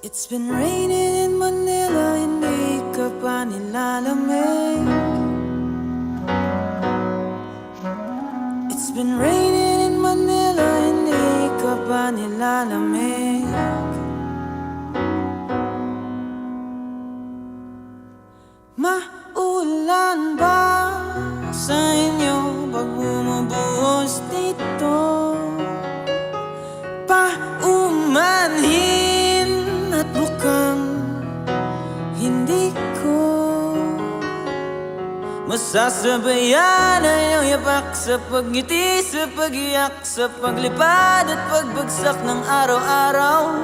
It's been raining in Manila, hindi ka pa nilalamig. It's been raining in Manila, hindi ka pa nilalamig. Maulan ba sa inyo pag bumubuhos dito? Paumanhin at mukhang hindi ko masasabayan ang iyong yapak sa pagngiti, sa pagiyak, sa paglipad at pagbagsak ng araw-araw.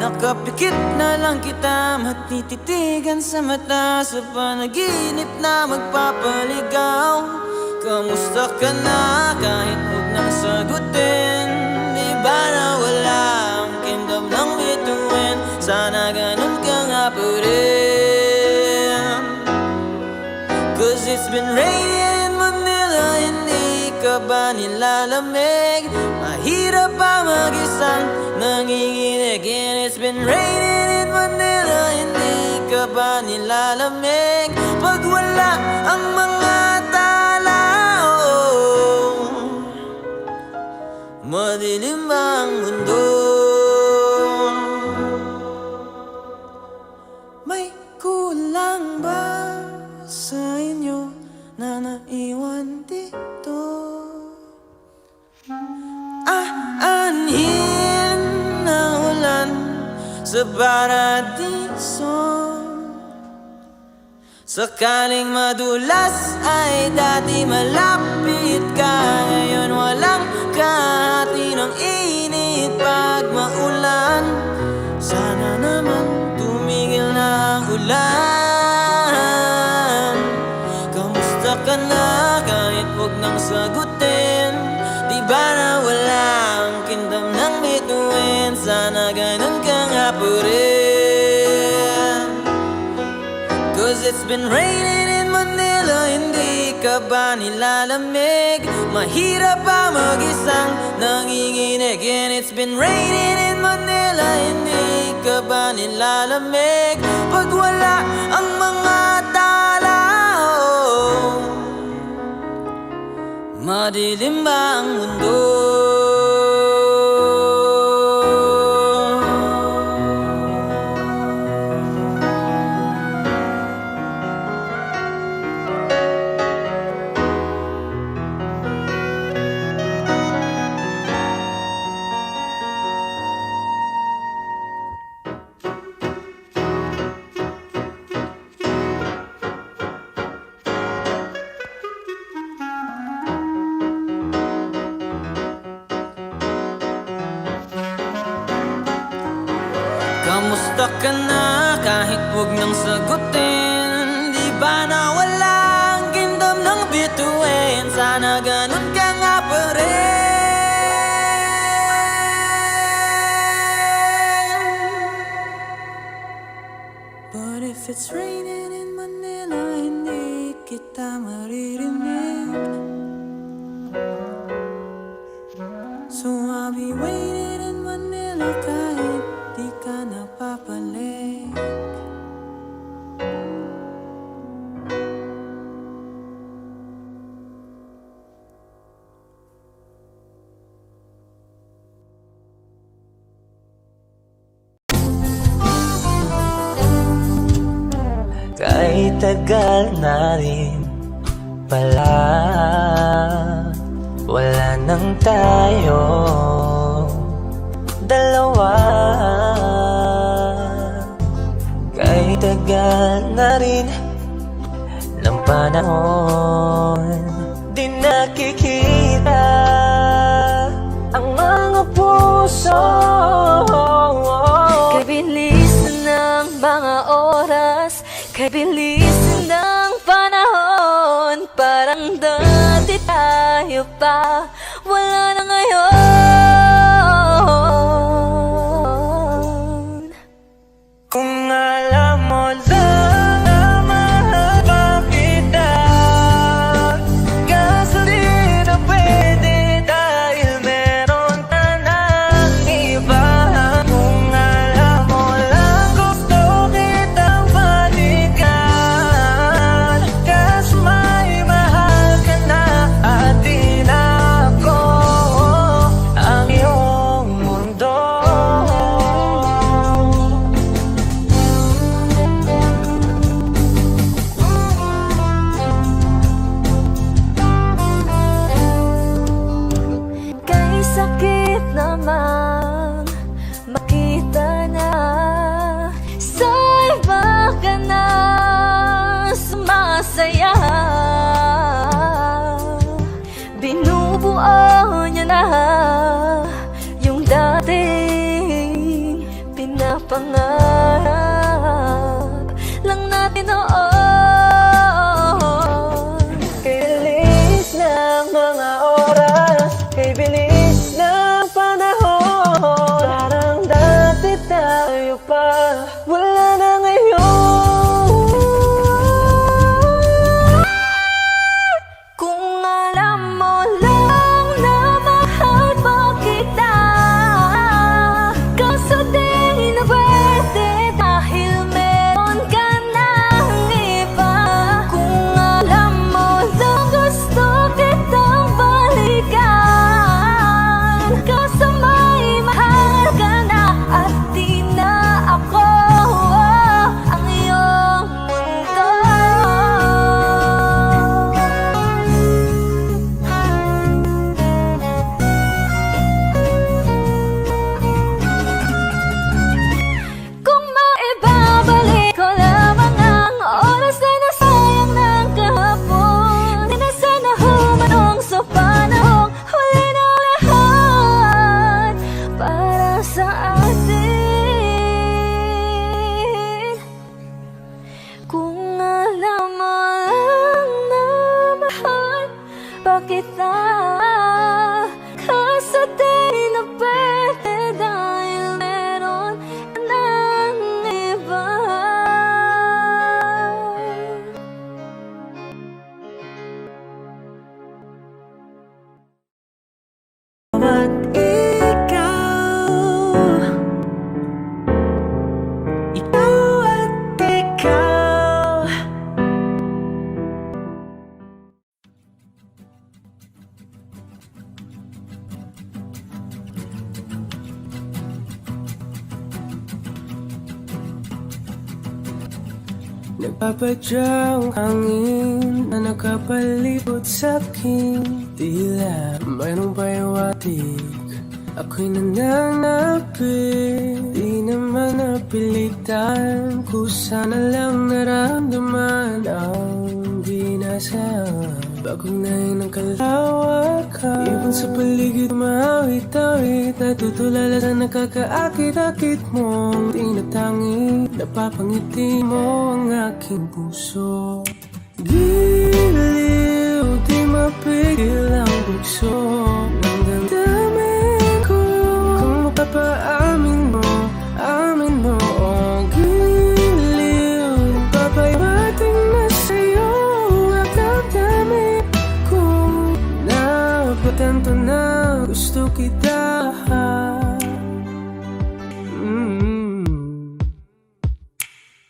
Nakapikit na lang kita, matititigan sa mata, sa panaginip na magpapaligaw. Kamusta ka na kahit huwag nang sagutin? Di ba na wala ang kingdom ng bituin? Sana ganun ka nga pa rin. Cause it's been raining in Manila, hindi ka ba nilalamig? Mahirap pa mag-isang nanginginig. And it's been raining in Manila, hindi ka ba nilalamig? Pag wala ang mga tao, madilim ang mundo. May kulang ba sa inyo na naiwan dito? Aanhin na ulan sa paradiso. Sakaling madulas ay dati malapit ka, ngayon walang kahati ng init pag maulan. Sana naman tumigil na ang ulan. Kamusta ka na kahit huwag nang sagutin? Di ba na wala ang kingdom ng bituin? Sana ganun ka nga pa rin. Cause it's been raining in Manila, hindi ka ba nilalamig? Mahirap pa mag-isang nanginginig. And it's been raining in Manila, hindi ka ba nilalamig? Pag wala ang mga tao, madilim ba ang mundo? Kamusta ka na kahit huwag nang sagutin? Di ba na wala ang kingdom ng bituin? Sana ganun ka nga pa rin. But if it's raining in Manila, hindi kita maririnig. So I'll be waiting in Manila kahit di ka napapalik. Kahit tagal na rin pala, wala nang tayo dalawa. Kahit tagal na rin ng panahon, di nakikita ang mga puso. Kay bilis ng mga oras, kay bilis ng panahon, parang dati tayo pa, wala na ngayon. Kung alam mo lang na mahal kita, kaso di na pwede dahil meron ka ng iba. Kung alam mo lang wala na ngayon. Kung alam mo lang na mahal pa kita, kaso di na pwede dahil meron ka ng iba. Kung alam mo lang gusto kitang balikan, kaso may mahal ka na at di na ako ang iyong mundo. Kung maibabalik ko lamang ang oras na nasayang ng kahapon, di na sana humanong sa panahong huli ng lahat para sa atin. Kung alam mo lang na mahal pa kita, kaso di na pwede dahil meron ng iba. At ikaw at ikaw. Nagpapadyang hangin na nakapalibot sa'king tila mayroong payawatig, ako'y nananapit. Di naman napilitan, kusa na lang naramdaman ang di nasa bagong nahin ng kalawakan. Ibon sa paligid maawit-awit, natutulala sa nakakaakit-akit mong tinatangi. Napapangiti mo ang aking puso. Giliw, di mapigil ang bugso ng damdamin ko. Kung mapapaamin mo, amin mo. Oh, giliw, papayawating na sa'yo ang damdamin ko. Napatanto na gusto kita.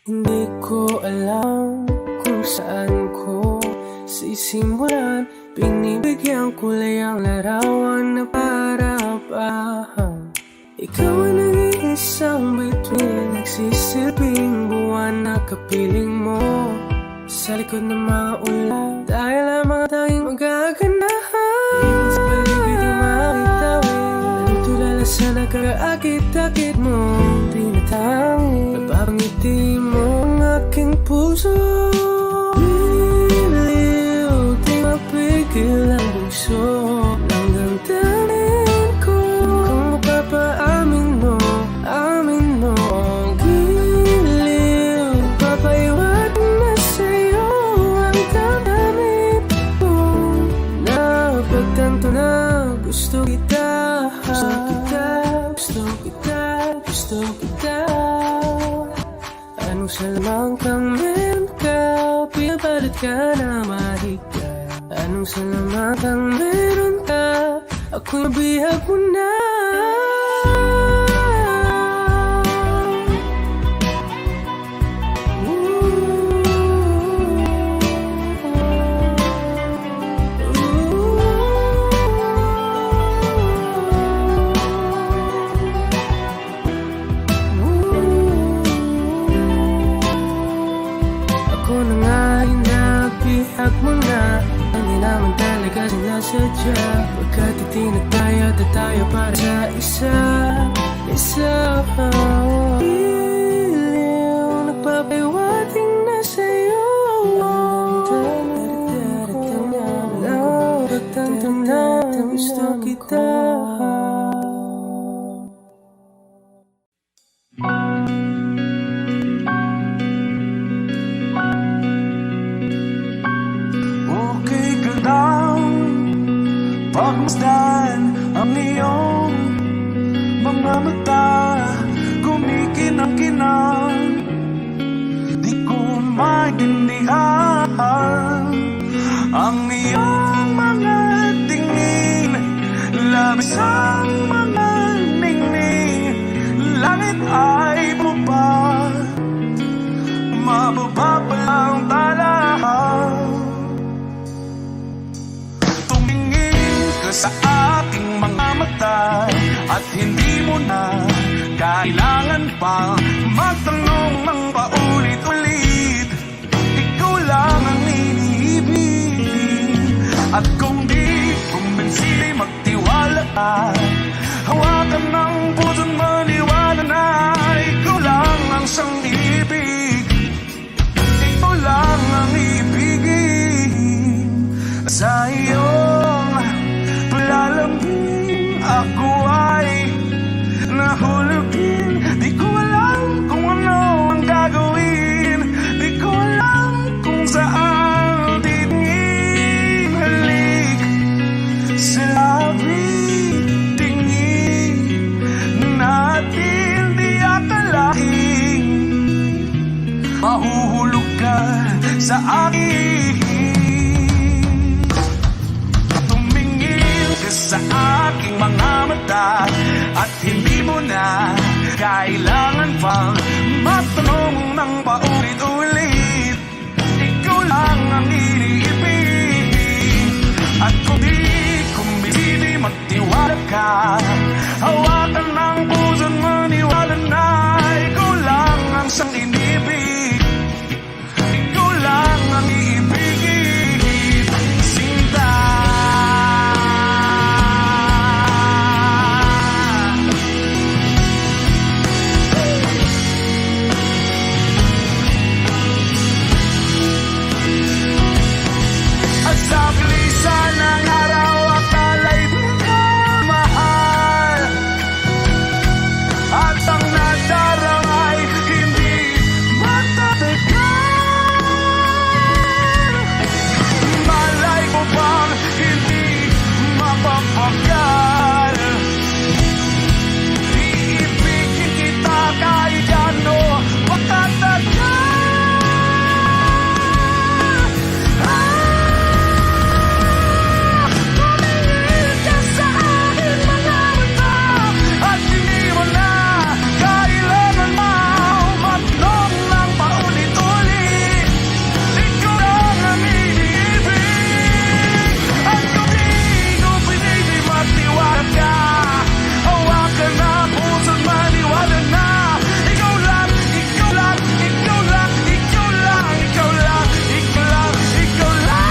Hindi ko alam kung saan ko sisimulan. Binibigyan ko lang ang larawan na para-parahan. Ikaw ang nag-iisang bituin, nagsisilbing buwan na kapiling mo sa likod ng mga ulan. Dahil lamang tayong magaganahan. Ibon sa paligid yung makitawin, natutulala sa nakakaakit-akit mo tinatangi. Napapangiti mo ang aking puso. Giliw, di mapigil ang bugso ng damdamin ko. Kung mapapaamin mo, amin mo. Giliw, papayawat na sa'yo ang damdamin ko. Napagtanto na gusto kita. Gusto kita, gusto kita, gusto kita. Anong salamang kang meron ka, pinapalit ka na mahika. Anong salamang kang meron ka, ako'y nabihag mo na. Ako na nga inabihag mo na. Hindi naman talaga sinasadya, pagkat itinataya at tayo para sa isa. Iliw, nagpapayawating na sa'yo. Napagtanto na gusto kita. Okay ka lang pagmasdan ang iyong mga mata, kumikinang-kinang na di ko maintindihan ang iyong mga tingin, labis ang mga ningning. Langit ay bumaba, mababa pa lang tala. Tumingin ka sa aking mga mata at hindi mo na kailangan pa magtanong ng paulit-ulit. Ikaw lang ang iniibig, at kung di kumbinsi magtiwala ka, hawakan ng puso't maniwala na ikaw lang ang siyang ibig. Ikaw lang ang ibigin. Sa iyong palalambing ako ay nahulugin. Di ko alam kung ano ang gagawin, di ko alam kung saan titingin. Halik sa labi, tingin natin, di akalain mahuhulog ka sa akin. Tumingin ka sa aking mga mata at hindi mo na kailangan pang magtanong ng paulit-ulit. Ikaw lang ang iniibig, at kung di kumbisi magtiwala ka, hawakan ng puso't maniwala na ikaw lang ang siyang inibig. Ikaw lang ang iibigin, Sinta. At sa bilisan ng araw, akala'y di ka mahal, at ang nadarang ay hindi matatagal. Malay ko bang hindi mapapagal? Iibigin kita kahit ano makatagal. Tumingin ka sa aking mga mata at hindi mo na kailangan magtanong ng paulit-ulit. Ikaw lang ang iniibig, at kung di ko pinili magtiwala ka, hawakan na puso't maniwala na ikaw lang, ikaw lang, ikaw lang, ikaw lang, ikaw lang, ikaw lang, ikaw lang.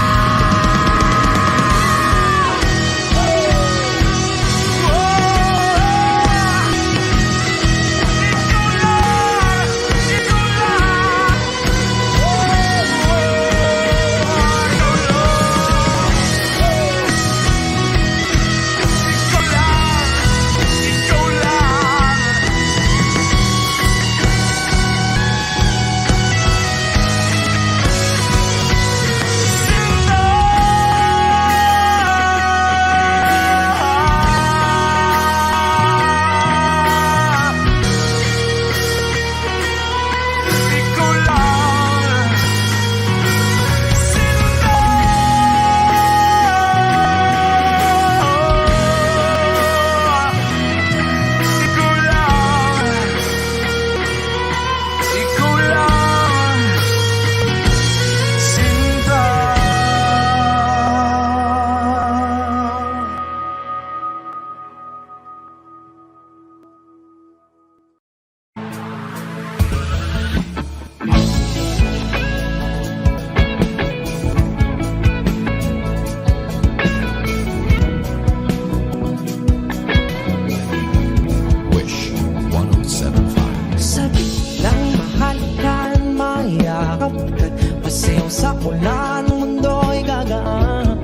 Wish 1075. Sabi ng mahalikan, mayakap ka't pasayaw sa ulan. Mundo'y gagaan,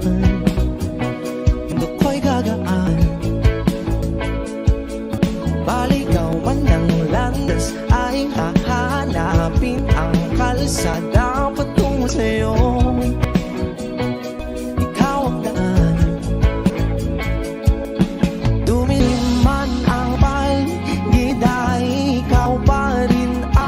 mundo ko'y gagaan. Baligaw man ng landas ay hahanapin ang kalsada patungo sa'yo. Ikaw ang daan, dumilim man ang paligid ay ikaw pa rin ang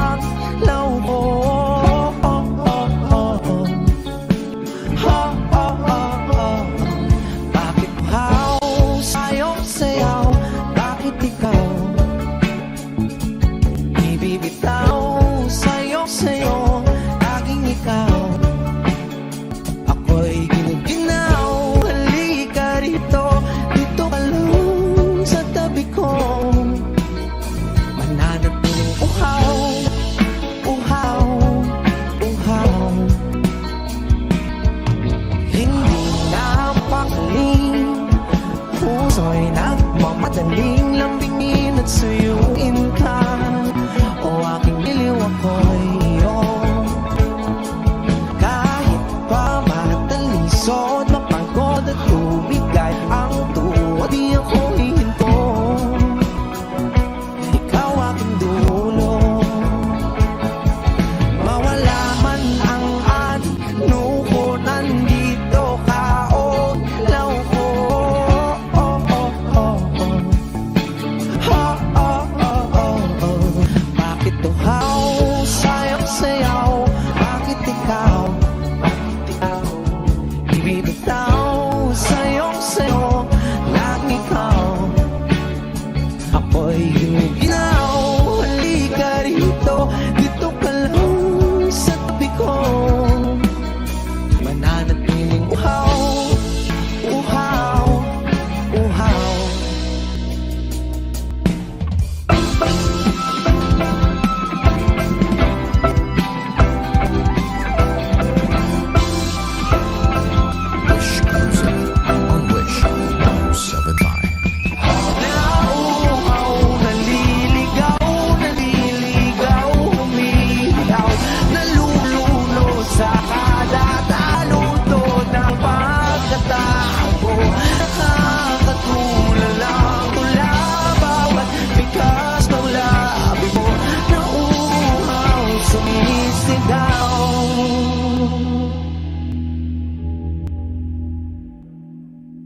sigaw.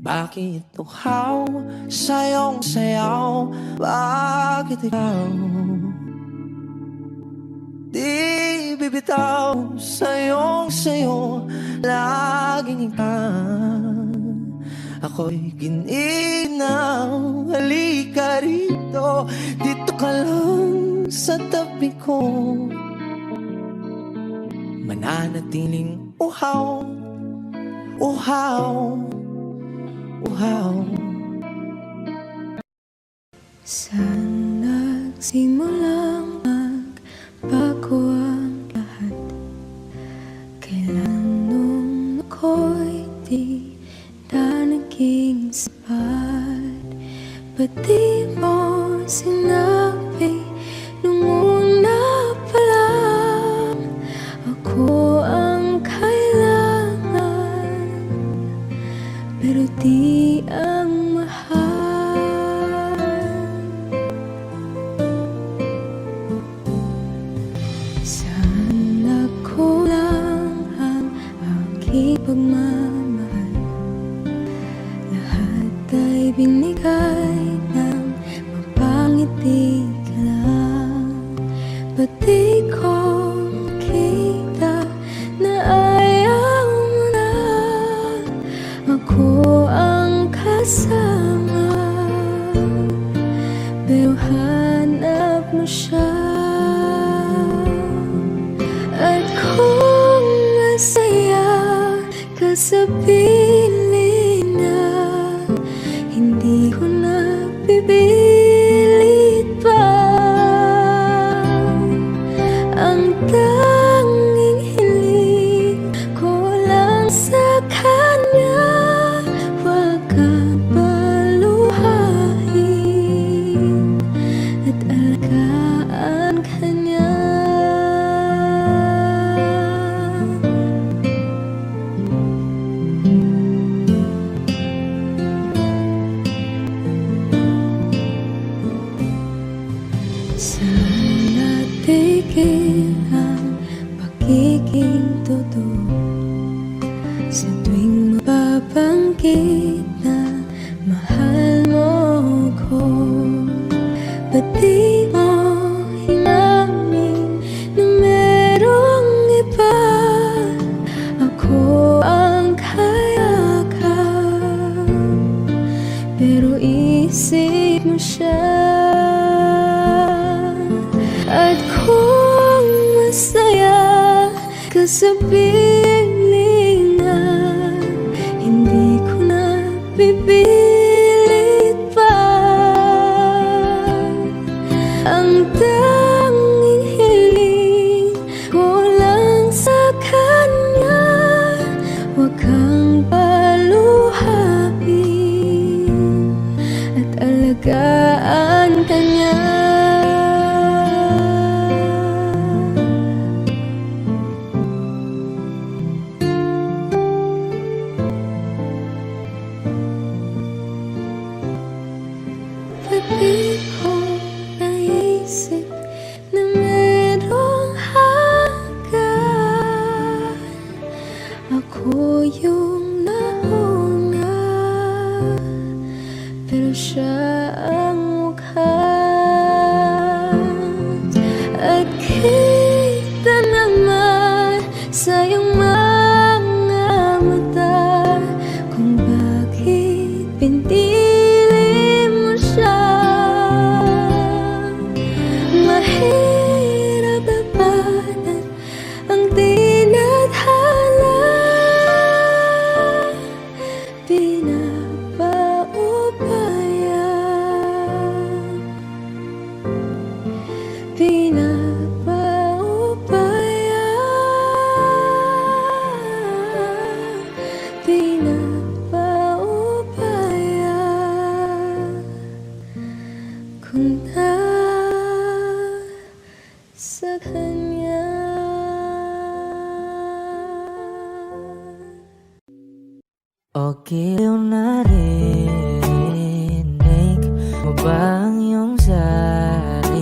Bakit uhaw sa'yong sayaw? Bakit ikaw di bibitaw sa'yong sayo? Laging ikaw, ako'y gininaw. Halika rito, dito ka lang sa tabi ko. Mananatiling uhaw, uhaw, uhaw. Saan nagsimulang magbago ang lahat? Kailan nung ako'y di na naging sapat? Ba't di mo sinabi nung una pa lang ako ang kailangan, pero di ang mahal? Saan nagkulang ang aking pagmamahal? Lahat ay binigay ng mapangiti ka lang. Ba't di ko makita na ayaw mo na ako ang kasama, pero hanap mo siya? At kung masaya ka sa piling na hindi ko napipilit pa, ang tanging hiling ko lang sa kanya, huwag kang paluhain at alagaan ka niya. Saan natigil ang pagiging totoo? Sa tuwing mababanggit na mahal mo ko, ba't di mo hinamin na merong iba? Ako ang kayakap, pero isip mo siya. At kung masaya ka sa piling na hindi ko napipilit pa, ang tanging hiling ko lang sa kanya, huwag kang paluhain at alagaan ka niya. Ba't di ko naisip na merong hanggan? Ako yung nauna, pero siya ang mukha. At kita naman sa iyong mga mata kung bakit pinili mo siya. Mahirap labanan ang tinadhana, pinapaubaya, pinapaubaya, pinapaubaya. Kung sa kanya. Okay yung narinig mo ba ang iyong sarili?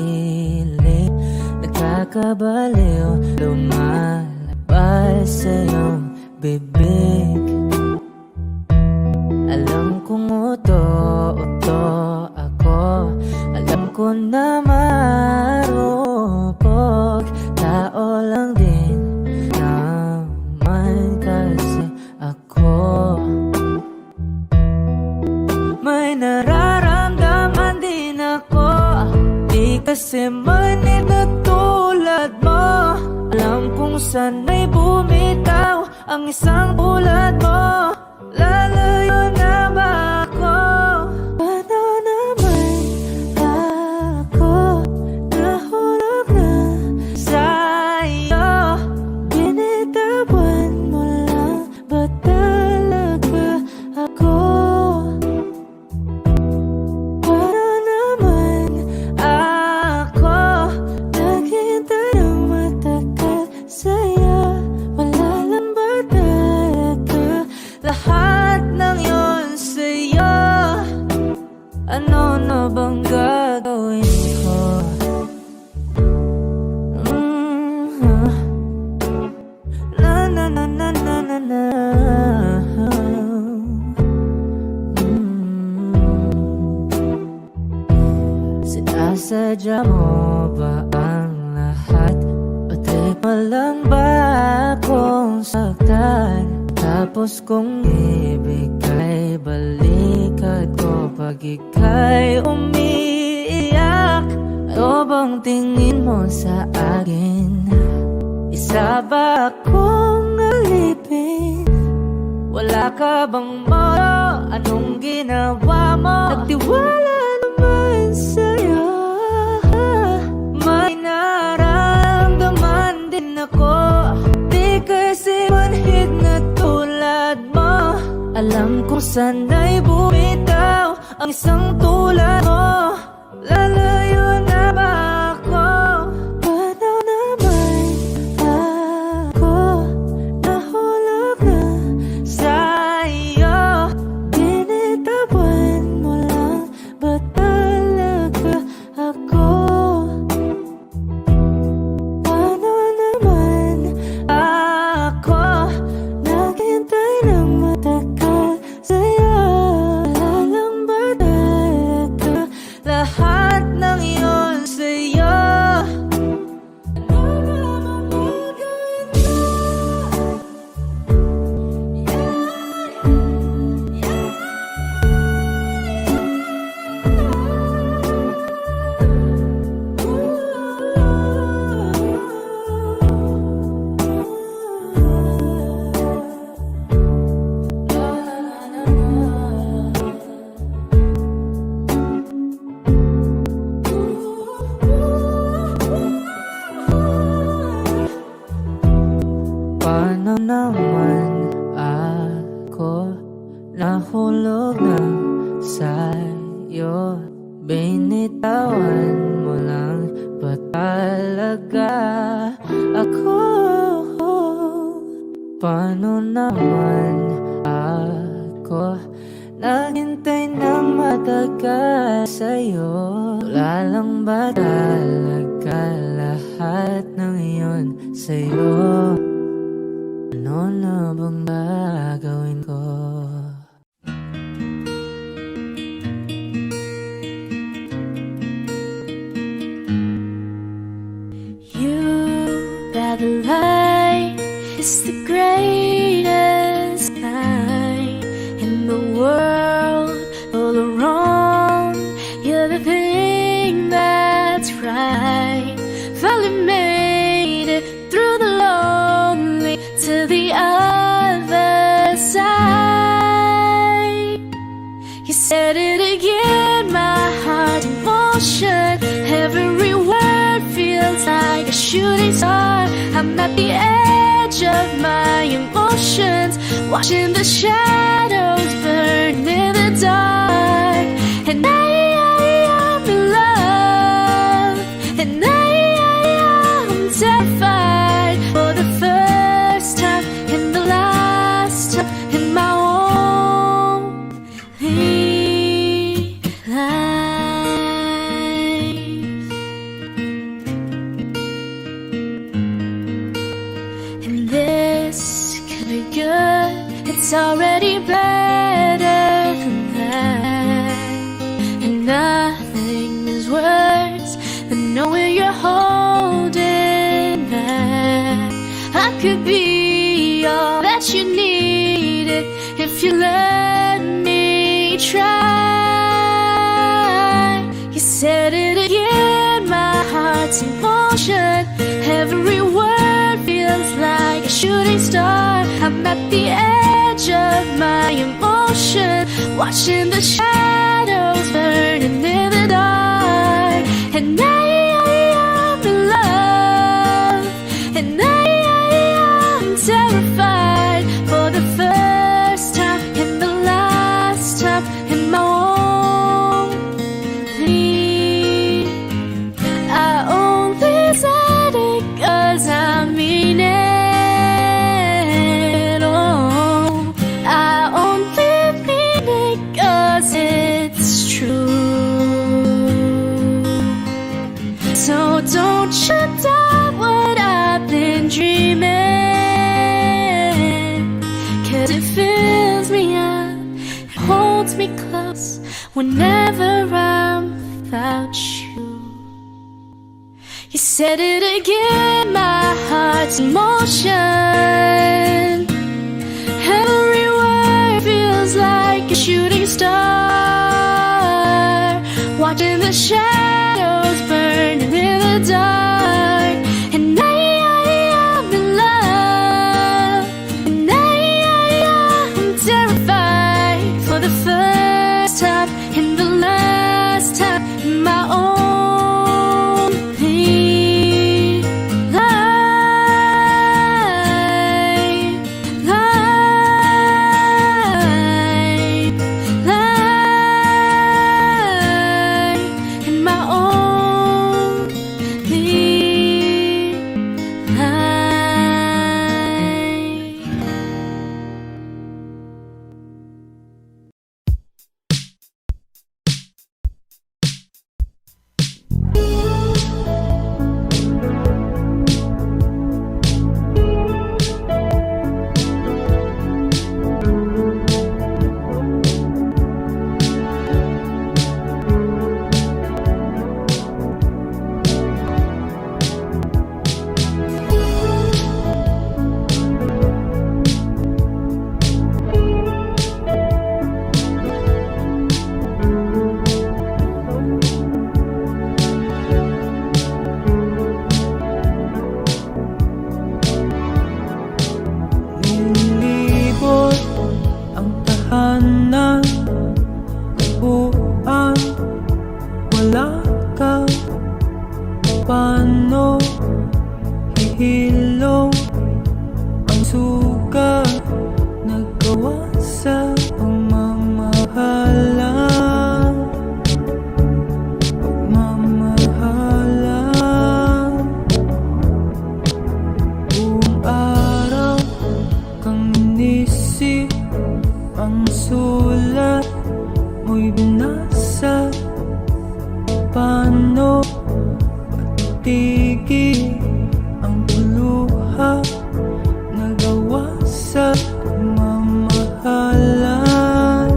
Nakakabaliw lumalabas sa iyong bibig. Alam kong uto-uto ako, alam ko na marupok, tao lang din naman kasi ako. May nararamdaman din ako, di kasi manid na tulad mo. Alam kong sana'y bumitaw ang isang tulad mo. Lalayo na ba ako? Paano naman ako nahulog na sa'yo? Binitawan mo lang ba talaga ako? Paano naman ako naghintay ng matagal sa'yo? Wala lang ba talaga lahat ng yun sa'yo? Ano na bang gagawin ko? Na na na na na na na. Sinasadya mo ba ang lahat? O trip mo lang ba akong saktan? Tapos kung ibigay balikat ko pag ika'y umiiyak. Ano bang tingin mo sa akin? Isa ba akong alipin? Wala ka bang modo? Anong ginawa mo? Nagtiwala naman sa'yo. May naramdaman din ako, di kasi manhid na tulad mo. Alam kong sana'y bumitaw ang isang tulad mo. Lalayo na ba ako? Paano naman ako nahulog na sa'yo? Binitawan mo lang ba talaga ako? Paano naman ako naghintay ng matagal sa'yo? Wala lang ba talaga lahat ng iyon sa'yo? Ano naman gagawin mo? Paano naman ako nahulog na sa'yo? Binitawan mo lang ba talaga ako? Paano naman ako naghintay ng matagal sa'yo? Wala lang ba talaga lahat ng iyon sa'yo? Ano na bang gagawin ko? You better light is the greatest night in the world. All around, you're the thing that's right. Finally made it through the lonely to the other side. You said it again, my heart in motion. Every word feels like a shooting star. I'm at the edge of my emotions, watching the shadows burn in the dark. And I'm in love, and I'm terrified for the first time and the last time in my only life. this could be good. It's already better than that. And nothing is worse than knowing you're holding back. I could be all that you needed if you let me try. You said it again, my heart's in motion. Every word feels like a shooting star. I'm at the edge of my emotion, watching the shadows burning in the dark. And I am in love, and I am terrified for the first time and the last time in my own dream. I only said it 'cause I mean it. Oh, I only mean it 'cause it's true. So don't you doubt what I've been dreaming, 'cause it fills me up, it holds me close whenever I'm without you. You said it again, my heart's in motion. Every word feels like a shooting star, watching the shadows burning in the dark. And I am in love, and I am terrified for the first time and the last time in my own life. In my own Nilibot ang tahanan, buuan, wala ka. Paano hihilom ang sugat nagawa sa pagmamahalan? Pagmamahalan, buong araw kang inisip, ang sulat mo'y binasa. Paano patigil ang luha nagawa sa pagmamahalan?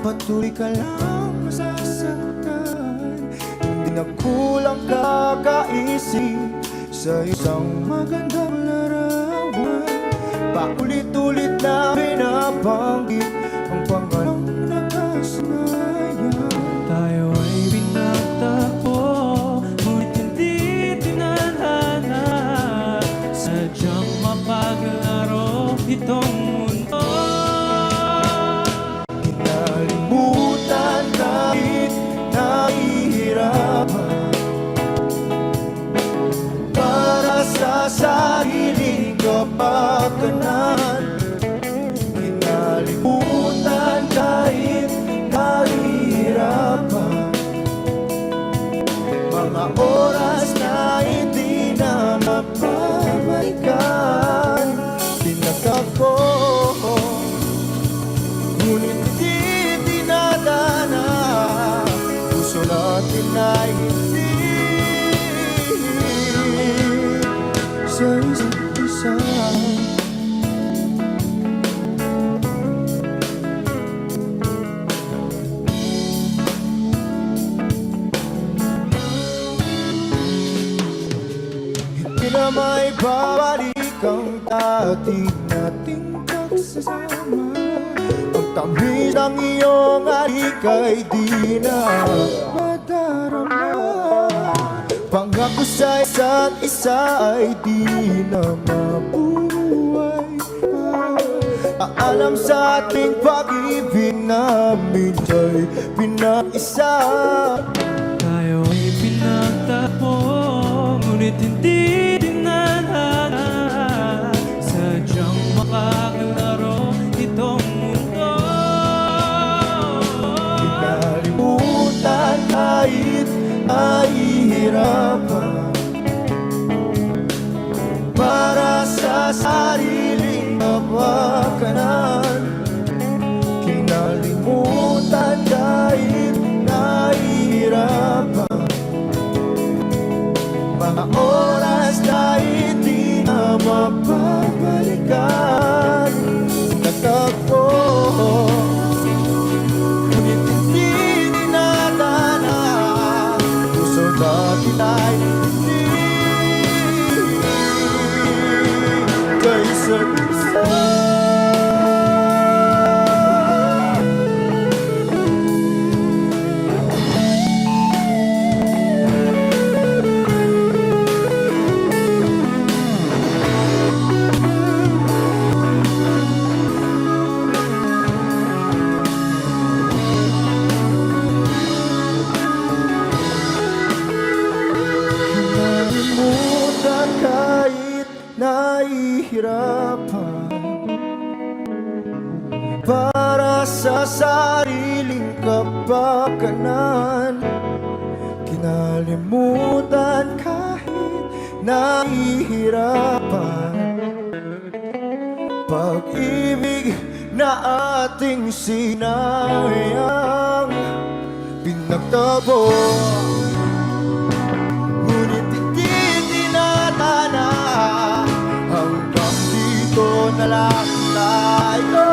patuloy ka lang masasaktan. Hindi na kulang kakaisip sa isang magandang larawan. Paulit-ulit na binabanggit ang pangalang nakasanayan. Tayo ay pinagtagpo, ngunit hindi tinadhana. Sadyang mapaglaro itong mundo. Kinalimutan kahit nahihirapan, para sa sariling kapakanan. Kinalimutan kahit nahihirapan, mga oras na hindi na mapabalikan. Tinagako, ngunit hindi dinadana. Puso natin ay hindi sa isa't isa. Hindi na may babalik ang dati nating pagsasama. Ang tamis ng iyong halik ay di na madarama. Pangako sa isa't isa ay di na mabuhay pa. Aalam sa ating pag-ibig na minsan pinag-isa. Tayo ay pinagtagpo, ngunit hindi dinadhana. Sadyang makaglaro itong mundo. Kinalimutan kahit nahihirapan, para sa sariling kapakanan. Kinalimutan kahit nahihirapan, mga oras na hindi na mapabalikan. Nagtagpo, ngunit hindi dinadana. Puso natin ay hindi kaysa't isa. Kinalimutan kahit nahihirapan, para sa sariling kapakanan. Kinalimutan kahit nahihirapan, pag-ibig na ating sinayang. Pinagtabo, ngunit hindi dinadana. Hanggang dito na lang tayo.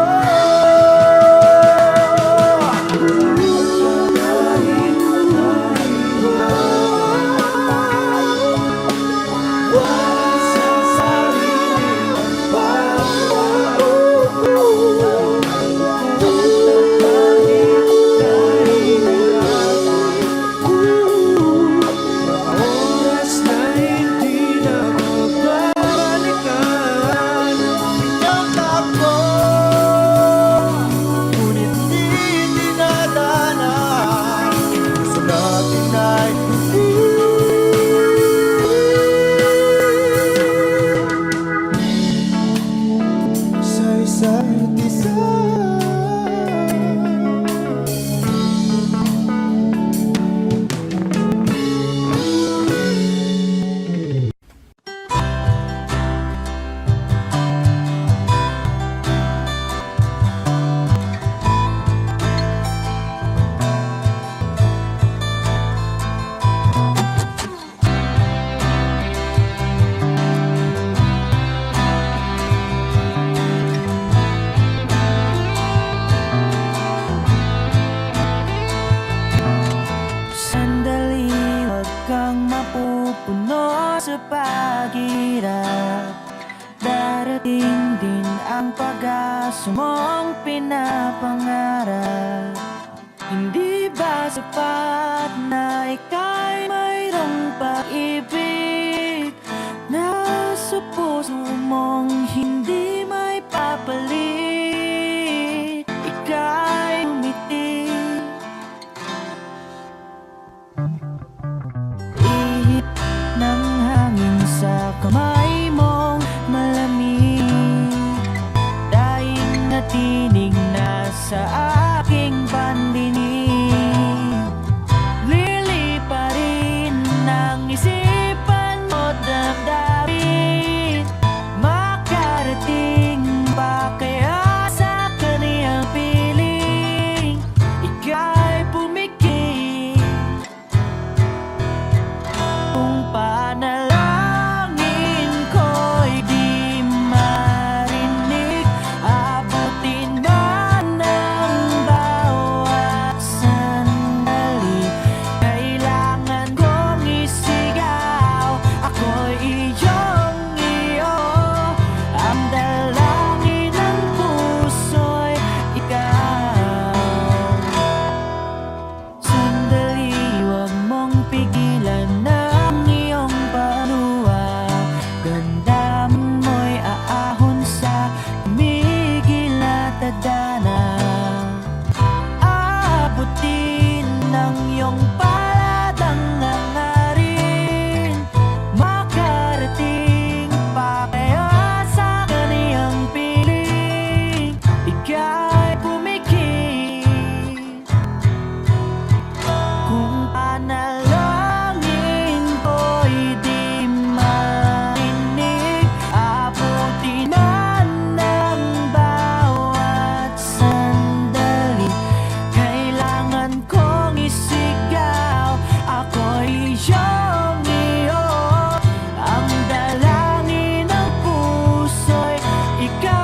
puso mong pinapangarap? Hindi ba sapat na ika'y mayroong pag-ibig na sa puso mong hindi may papalit? Ika'y umiti, ihip ng hangin sa kamay mong malamig, daing na tinig na sa aking pandinig. Liliparin ng isipan mo damdamin, makarating ba kaya sa kaniyang piling? Ika'y pumikit kung panalangin ko'y di marinig. Abutin man ng bawat sandali, kailangan kong isigaw, ako'y iyong-iyo. Ang dalangin ng puso'y ikaw. Sandali, huwag mong pigilan ng iyong panuwa. Damdamin mo'y aahon sa tumigil na tadhana. Aabutin ng iyong palad ang hangarin, makarating pa kaya sa kaniyang piling? Ika'y pumikit kung panalangin ko'y di marinig. Abutin man ng bawat sandali, kailangan kong isigaw, ako'y iyong-iyo. Ang dalangin ng puso'y ikaw.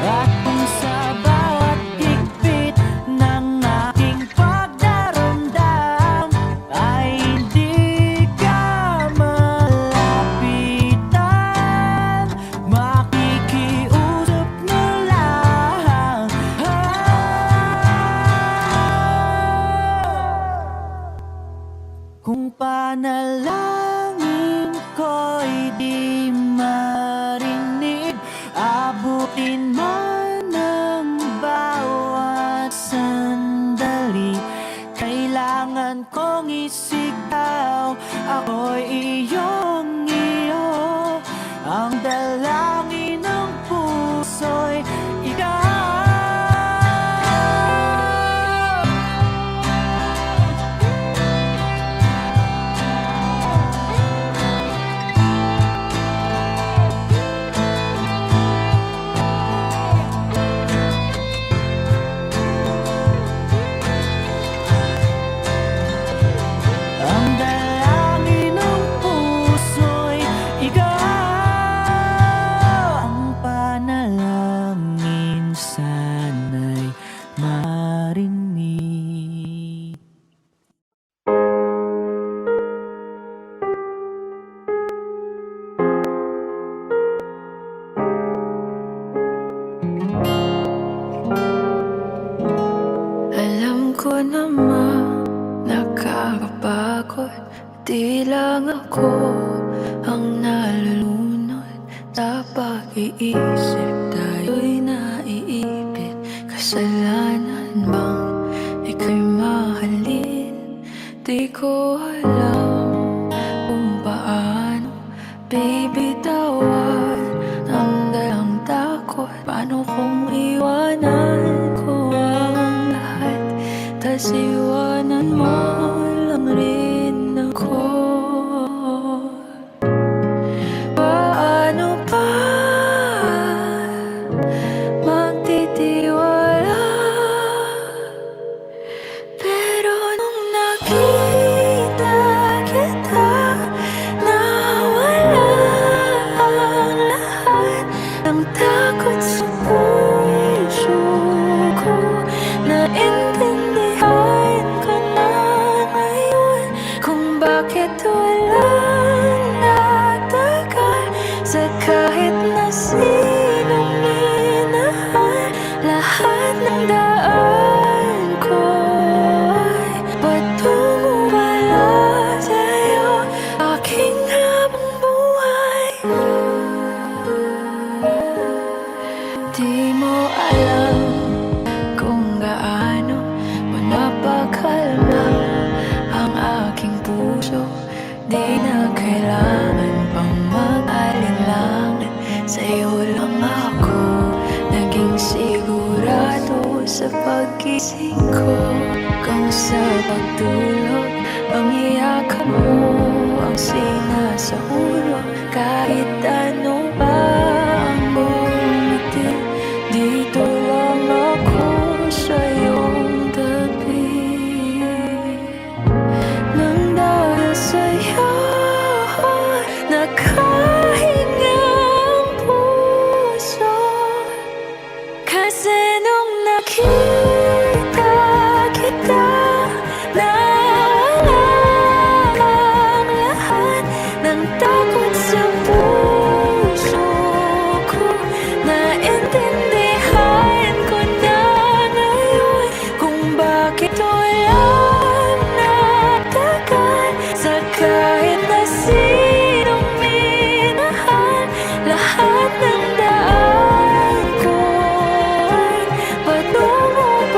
At kung sa bawat higpit ng aking pagdaramdam ay hindi ka malapitan, makikiusap na lang. Kung panalangin ko'y di marinig, abutin man ng bawat sandali, kailangan kong isigaw, ako'y iyong-iyo. Ang dalangin ng puso'y ikaw. Ang dalangin ng puso'y ikaw. Ang panalangin sana'y marinig. Alam ko naman nakakapagod, di lang ako ang nalulunod sa pag-iisip. Tayo'y naiipit, kasalanan bang ika'y mahalin? Di ko alam kung paano, baby, tawad ang dalang takot. Paano kung iwanan ko ang lahat, tas iwanan mo lang rin ako? Paano ba magtitiwala sa pag-ising ko. Kung sa pagtulog, ang iyakan mo ang sinasa ulo. Kahit ano pa ang bumitin, dito lang ako sa iyong tabi. Nang dahil sa'yo, nakahinga ang puso. Kasi nung nakita kita, nawala ang lahat ng takot sa puso ko. Naintindihan ko na ngayon kung bakit walang natagal sa kahit na sinong minahal. Lahat ng daan ko'y patungo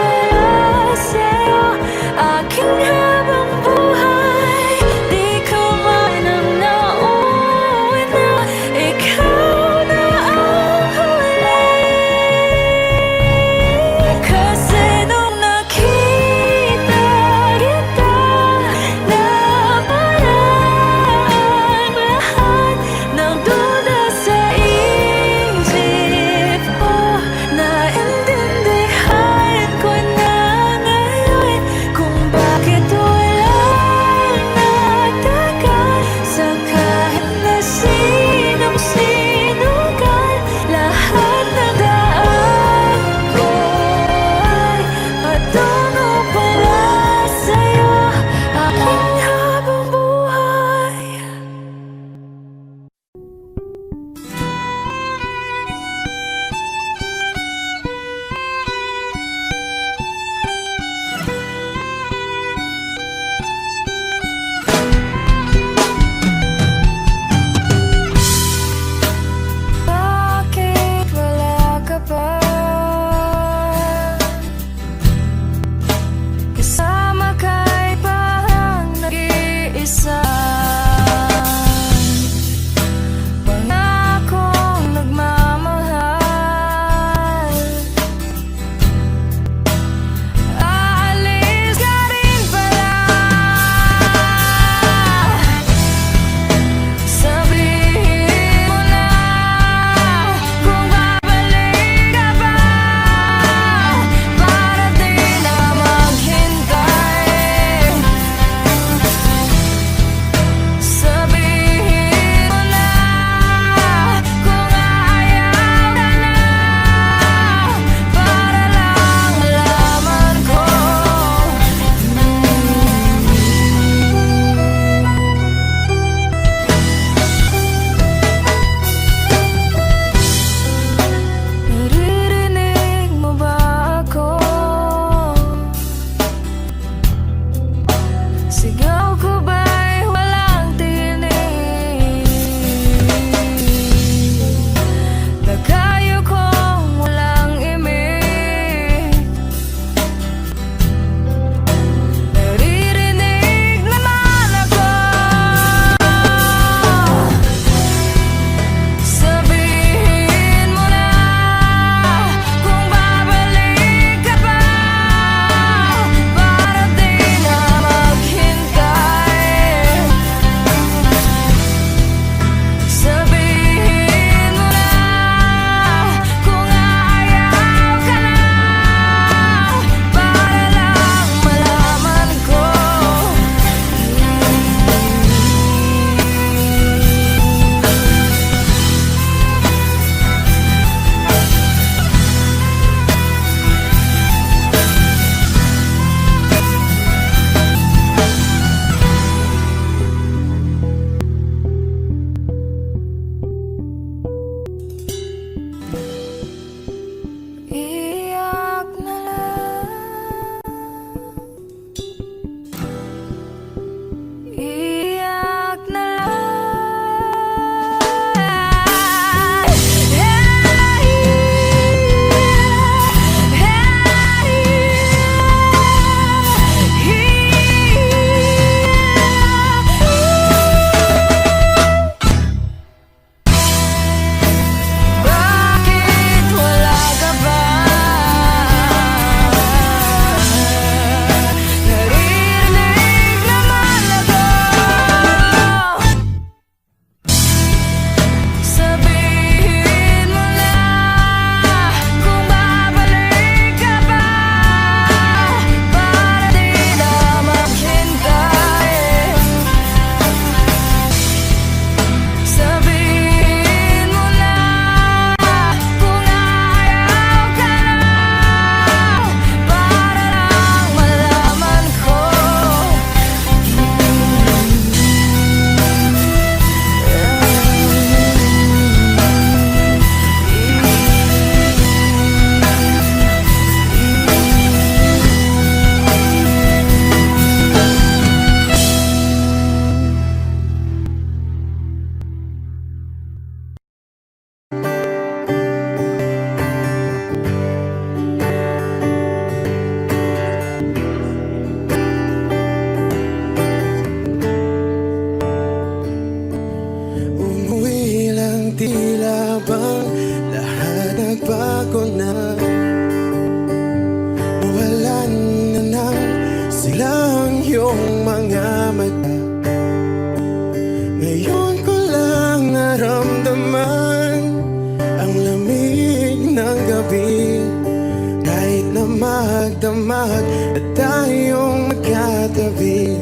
magdamag at tayong magkatabi.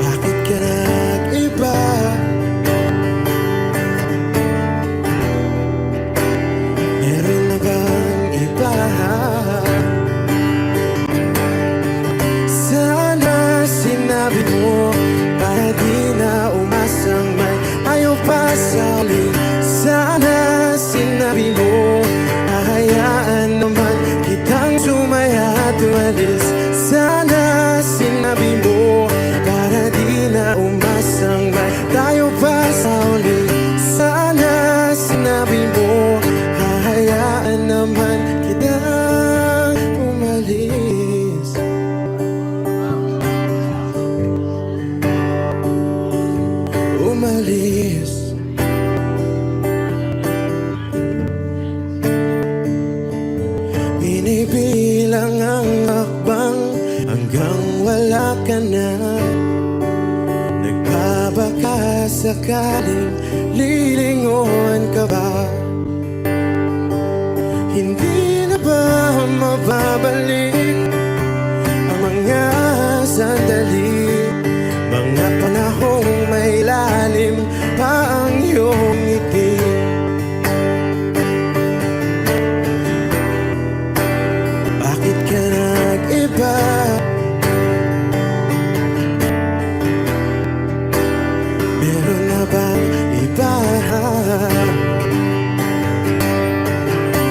Bakit ka nag-iba? Meron na bang iba? Sana sinabi mo para di na umasang may ayaw pa sa huli. Sana sinabi mo hahayaan naman kitang sumaya at umalis. Sana sinabi mo para di na umasang may tayo pa sa huli. Sana sinabi mo hahayaan naman kitang umalis. Umalis. Binibilang ang hakbang hanggang wala ka na. Nagbabaka sakaling lilingon ka ba? Hindi na ba mababalik ang mga sandali, mga panahong may lalim pa ang iyong ngiti? Bakit ka nag-iba? Meron na bang iba?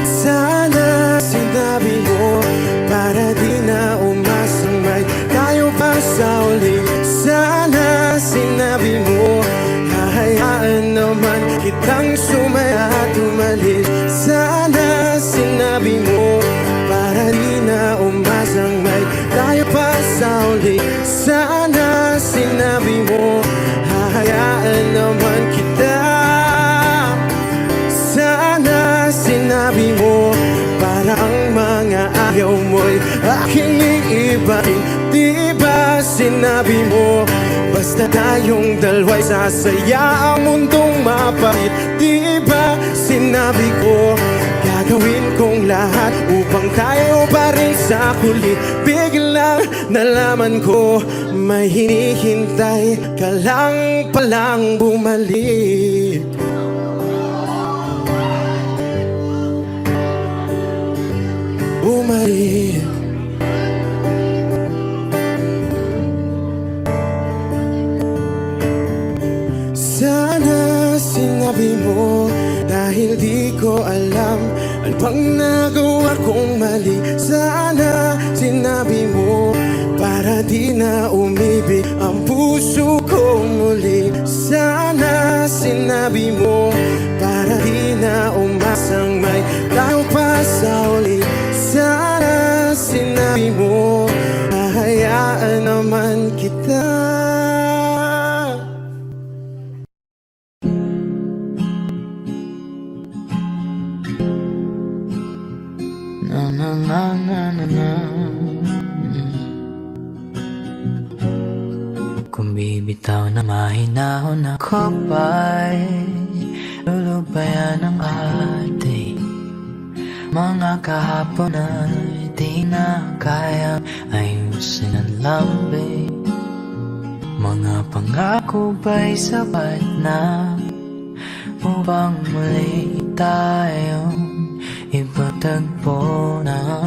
Sana sinabi mo para di na umasang may tayo pa sa uli. Sana sinabi mo hahayaan naman kitang sumaya at umalis. Sana sinabi mo para di na umasang may tayo pa sa uli. Sana sinabi mo hahayaan naman kita. Sana sinabi mo para ang mga ayaw mo'y aking iibahin. Di ba sinabi mo basta tayong dalawa'y sasaya ang mundong mapait? Di ba sinabi ko gagawin kong lahat upang tayo pa rin sa huli? Biglang nalaman ko may hinihintay ka lang palang bumalik. Bumalik. Sana sinabi mo dahil di ko alam ano bang nagawa kong mali. Sana sinabi mo para di na umibig ang puso ko muli. Sana sinabi mo para di na umasang may tao pa sa uli. Sana sinabi mo hahayaan naman kita. Na na na na na na. Kung bibitaw na mahinahon ako pa'y lulubayan ang ating mga kahapon na di na kaya ayusin ang lambing. Mga pangako ba'y sapat na upang muli tayong ipagtagpo na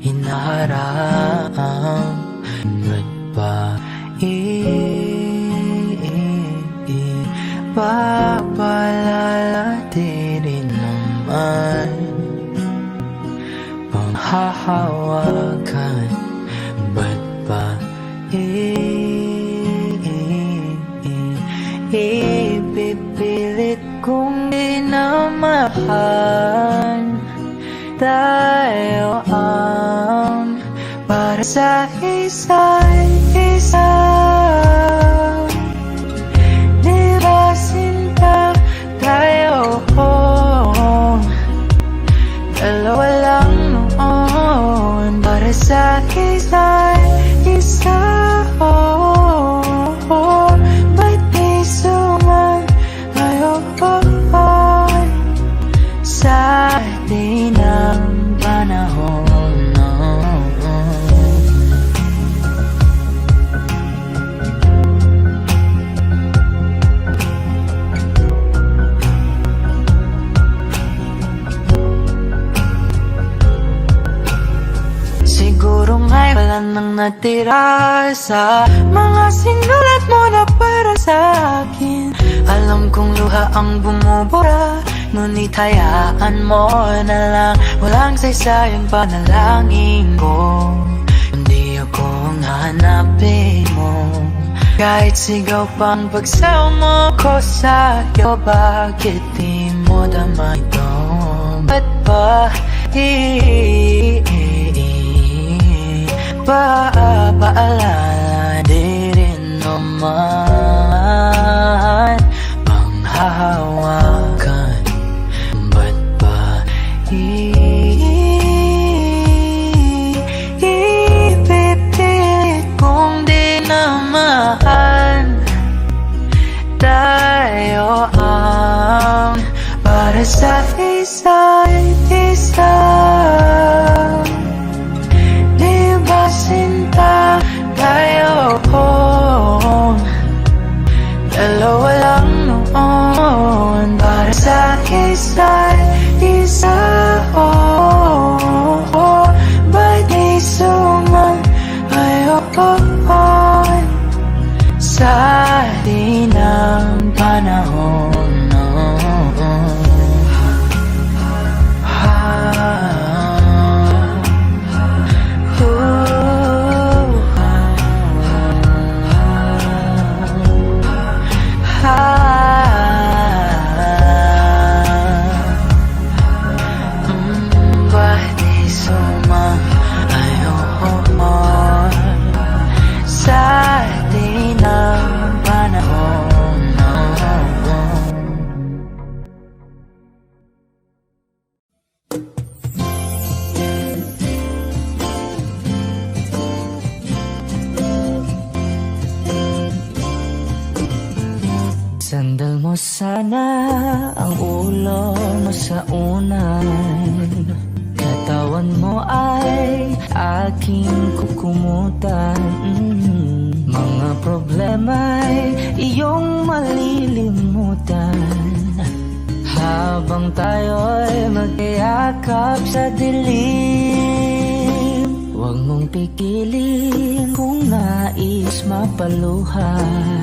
hinaharap? Ba't ba papalalatirin naman panghahawakan? Ba't ba ipipilit kong dinamahan? Tayo ang para sa isa't isa. Di ba sinta tayo? Dalawa lang noon para sa isa't isa. Ba't di suman ngayon? lang natira sa mga sinulat mo na para sa akin. Alam kong luha ang bumubura, ngunit hayaan mo na lang. Walang saysayang panalangin ko, hindi ako ang hanapin mo. Kahit sigaw pang pagsaw mo ko sa'yo, bakit di mo dama ito? Ba't ba paalala di rin naman panghahawakan? Ba't ba ipipilit kong di naman tayo ang para sa isa't isa? Di ba sinta tayo? Dalawa lang noon para sa isa't isa. Ba't di sumayon sa di ng panahon? Sandal mo sana ang ulo mo sa unan, katawan mo ay aking kukumutan. Mga problema'y iyong malilimutan habang tayo'y magkayakap sa dilim. Huwag mong pigilin kung nais mapaluhan.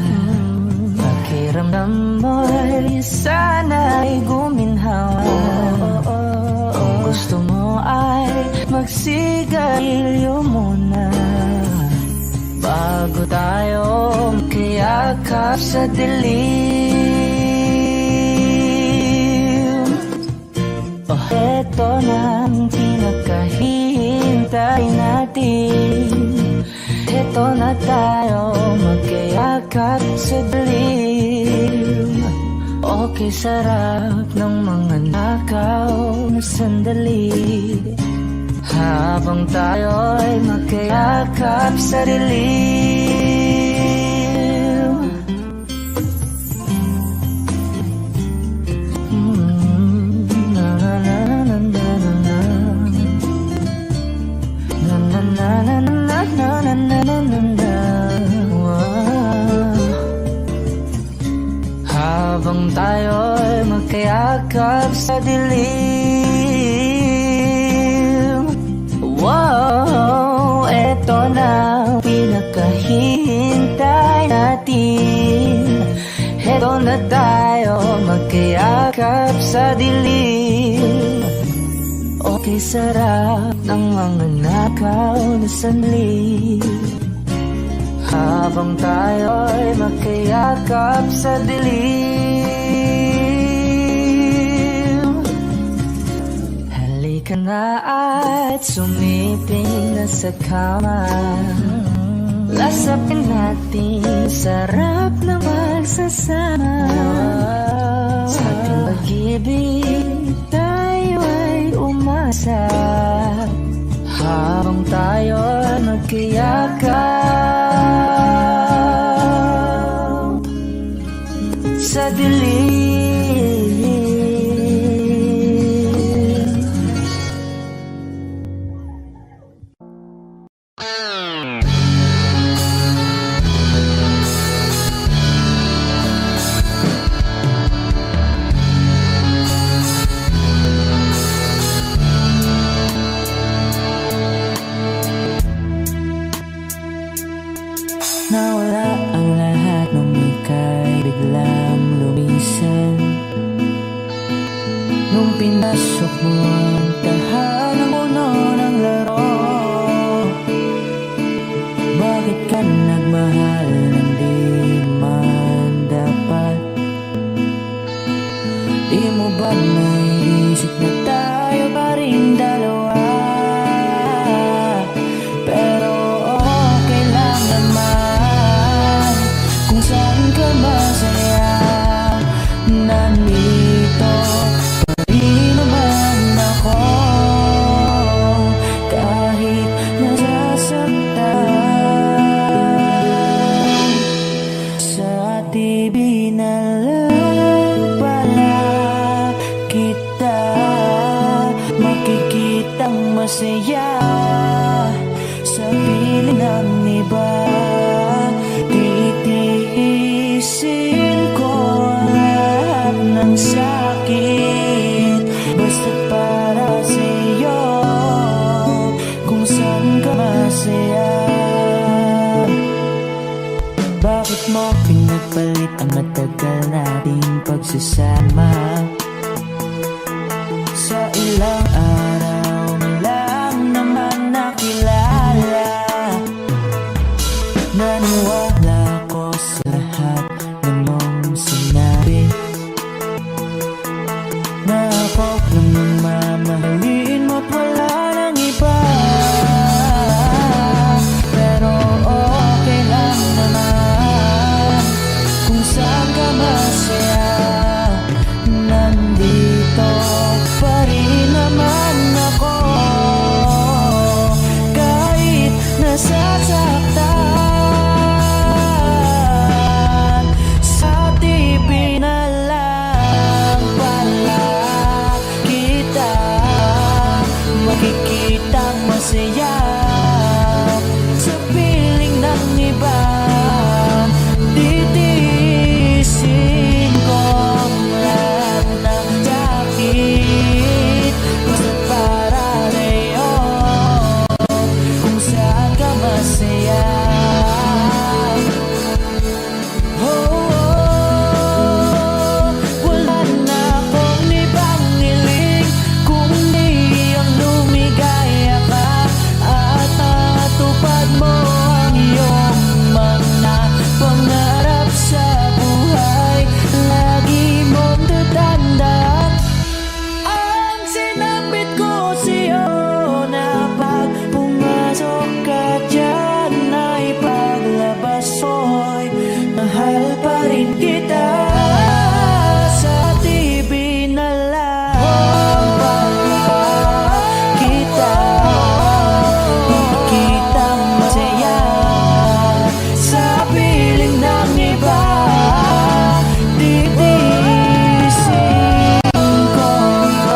Pakiramdam mo'y sana'y guminhawa. Kung gusto mo ay magsigarilyo muna bago tayo magkayakap sa dilim. Eto na ang pinakahihintay natin. Eto na tayo magkayakap sa dilim. Okay, sarap ng mga nakaw na sandali habang tayo'y magkayakap sa dilim. Na na na na na na na na na na na na na na na. Habang tayo'y magkayakap sa dilim. Wow, eto na ang pinakahihintay natin. Eto na tayo magkayakap sa dilim. Okay, sarap ng mga nakaw na sandali habang tayo'y magkayakap sa dilim. Halika na at sumiping na sa kama. Lasapin natin, sarap na magsasama. Sa ating pag-ibig tayo ay umasa habang tayo'y magkayakap sa dilim. Nung pinasok mo ang tahanang puno ng laro, bakit ka nagmahal ng di man dapat? Di mo ba naisip na tayo pa rin dalawa? Pero okay lang naman kung saan ka masaya. Nandito pa rin naman ako, kahit nasasaktan. Sa TV na lang pala kita makikitang masaya. Sa piling ng iba, titiisin ko lahat ng sakit, basta para sa'yo, kung saan ka masaya. Bakit mo pinagpalit ang matagal nating pagsasama? Sa ilang araw mo lang naman nakilala. Naniwala ko sa lahat ng mong sinabi, na ako lang ang mamahalin mo't wala nang iba. Pero okay lang naman kung saan ka masaya. Nandito pa rin naman ako, kahit nasasaktan. Sa TV na lang pala kita makikitang masaya. Sa piling ng iba, titiisin ko ang lahat ng sakit, basta para sa'yo, kung saan ka masaya. Wala na akong ibang hiling kundi ang lumigaya ka at matupad mo ang iyong mga pangarap sa buhay. Lagi mong tatandaan ang sinambit ko sa'yo, na pag pumasok ka dyan ay paglabas mo'y mahal pa rin kita. Sa TV na lang pala kita makikitang masaya. Sa piling ng iba, titiisin ko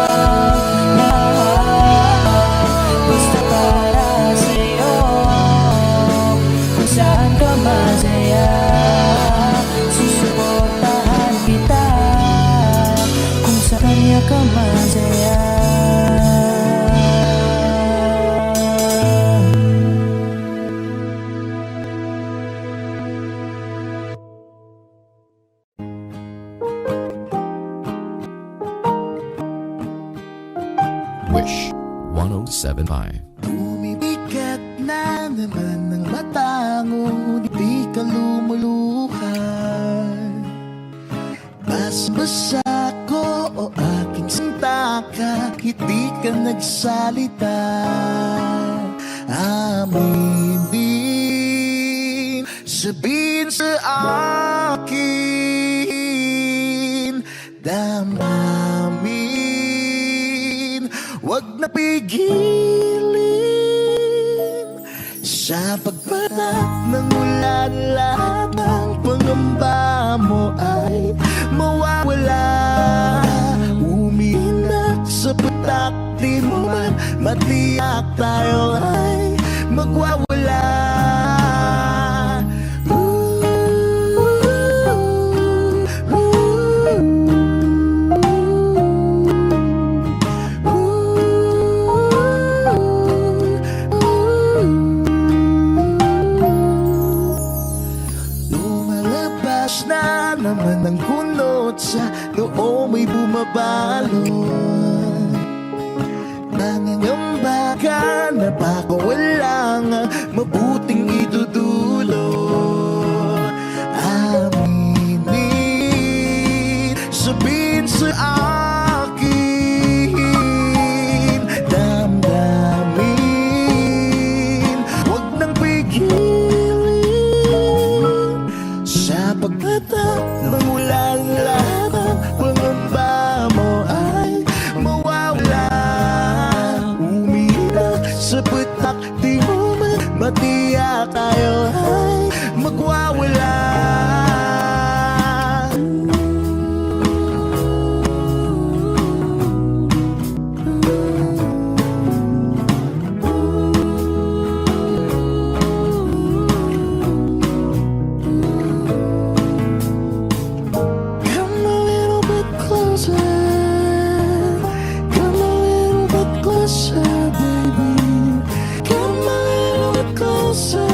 ang lahat, basta para sa'yo, kung saan ka masaya. Susuportahan kita kung sa kanya ka masaya. Wish 1075. Bumibigat na naman ang mata mo, di ka lumuluhan. Basbasa ko o aking sinta ka, hindi ka nagsalita. Amin din, sabihin sa akin, damamin, wag na pigilin. Sa pagpanap ng ulan, lahat ng pangamba mo ay mawawala. Umiinak sa patak, di mo man matiyak, tayo ay magwawala. Lumalabas na naman ang kunot sa loob, may bumaba alon. Nangangamba ka na baka walang mabuting idudulot. Aminin, sabihin sa akin, damdamin, huwag nang pigilin. Sa pagpatak ng ulan, lahat ng pangamba mo ay mawawala. Umiiyak sa patak, di mo man matiyak, tayo ay magwawala. Come a little bit closer. Come a little bit closer, baby. Come a little bit closer.